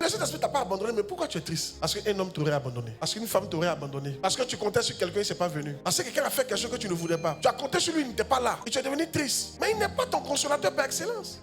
Le Saint-Esprit t'a pas abandonné, mais pourquoi tu es triste? Parce qu'un homme t'aurait abandonné. Parce qu'une femme t'aurait abandonné. Parce que tu comptais sur quelqu'un, il ne s'est pas venu. Parce que quelqu'un a fait quelque chose que tu ne voulais pas. Tu as compté sur lui, il n'était pas là. Et tu es devenu triste. Mais il n'est pas ton consolateur par excellence.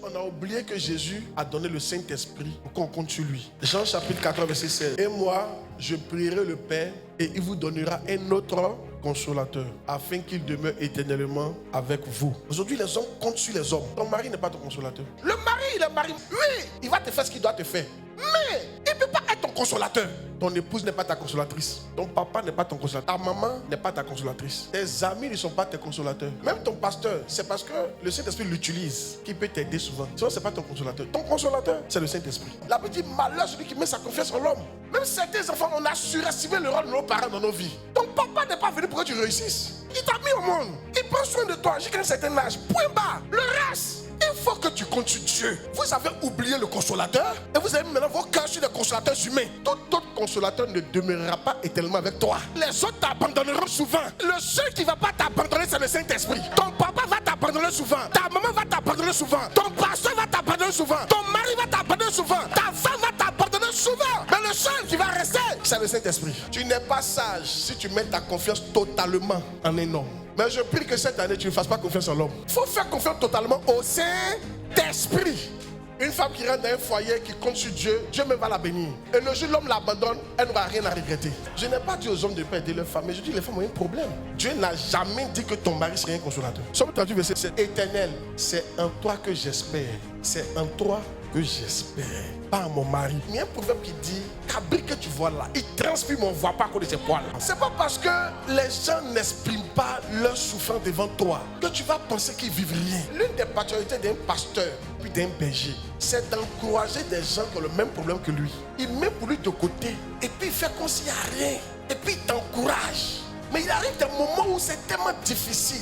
On a oublié que Jésus a donné le Saint-Esprit pour qu'on compte sur lui. Jean chapitre 4, verset 16. Et moi, je prierai le Père et il vous donnera un autre consolateur afin qu'il demeure éternellement avec vous. Aujourd'hui, les hommes comptent sur les hommes. Ton mari n'est pas ton consolateur. Le mari, il est marié. Oui, il va te faire ce qu'il doit te faire. Mais il ne peut pas être ton consolateur. Ton épouse n'est pas ta consolatrice. Ton papa n'est pas ton consolateur. Ta maman n'est pas ta consolatrice. Tes amis ne sont pas tes consolateurs. Même ton pasteur, c'est parce que le Saint-Esprit l'utilise qu'il peut t'aider souvent. Sinon, ce n'est pas ton consolateur. Ton consolateur, c'est le Saint-Esprit. La Bible dit malheur celui qui met sa confiance en l'homme. Même certains enfants, on a surestimé le rôle de nos parents dans nos vies. Ton papa n'est pas venu pour que tu réussisses. Il t'a mis au monde. Il prend soin de toi jusqu'à un certain âge. Point barre. Le reste, il faut que tu comptes sur Dieu. Vous avez oublié le consolateur et vous avez maintenant vos cœurs sur les consolateurs humains. Tout autre consolateur ne demeurera pas éternellement avec toi. Les autres t'abandonneront souvent. Le seul qui ne va pas t'abandonner, c'est le Saint-Esprit. Ton papa va t'abandonner souvent. Ta maman va t'abandonner souvent. Ton pasteur va t'abandonner souvent. Ton mari va t'abandonner souvent. Ta femme va t'abandonner souvent. Mais le seul qui va rester, c'est le Saint-Esprit. Tu n'es pas sage si tu mets ta confiance totalement en un homme. Mais je prie que cette année, tu ne fasses pas confiance en l'homme. Il faut faire confiance totalement au Saint-Esprit. Une femme qui rentre dans un foyer, qui compte sur Dieu, Dieu même va la bénir. Et le jour où l'homme l'abandonne, elle n'aura rien à regretter. Je n'ai pas dit aux hommes de ne pas aider leurs femmes, mais je dis les femmes ont un problème. Dieu n'a jamais dit que ton mari serait un consolateur. Somme 38, verset, c'est éternel. C'est en toi que j'espère. C'est en toi que j'espère. Pas en mon mari. Il y a un proverbe qui dit, cabri que tu vois là, il transpire, mais on ne voit pas à cause de ses poils. C'est pas parce que les gens n'expriment pas leur souffrance devant toi que tu vas penser qu'ils vivent rien. L'une des particularités d'un pasteur puis d'un berger, c'est d'encourager des gens qui ont le même problème que lui. Il met pour lui de côté et puis il fait comme s'il n'y a rien. Et puis il t'encourage. Mais il arrive des moments où c'est tellement difficile.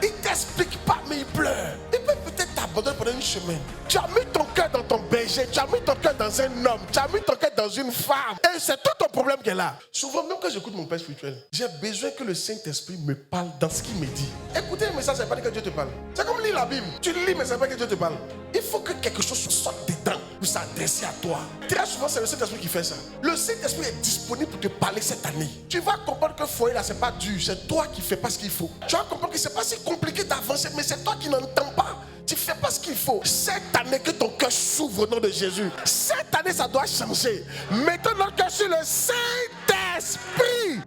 Il ne t'explique pas, mais il pleure. Il peut peut-être t'abandonner pendant une semaine. Tu as mis ton cœur dans ton berger, tu as mis ton cœur dans un homme, tu as mis ton cœur dans une femme. Et c'est tout ton problème qui est là. Souvent, même quand j'écoute mon père spirituel, j'ai besoin que le Saint-Esprit me parle dans ce qu'il me dit. Écouter un message, ça ne veut pas dire que Dieu te parle. C'est comme lire la Bible. Tu lis, mais ça ne veut pas dire que Dieu te parle. Il faut que quelque chose sorte dedans pour s'adresser à toi. Très souvent, c'est le Saint-Esprit qui fait ça. Le Saint-Esprit est disponible pour te parler cette année. Tu vas comprendre que le foyer là, c'est pas dur. C'est toi qui ne fais pas ce qu'il faut. Tu vas comprendre que c'est pas si compliqué d'avancer, mais c'est toi qui n'entends pas. Tu ne fais pas ce qu'il faut. Cette année, que ton cœur s'ouvre au nom de Jésus. Cette année, ça doit changer. Mettons notre cœur sur le Saint-Esprit.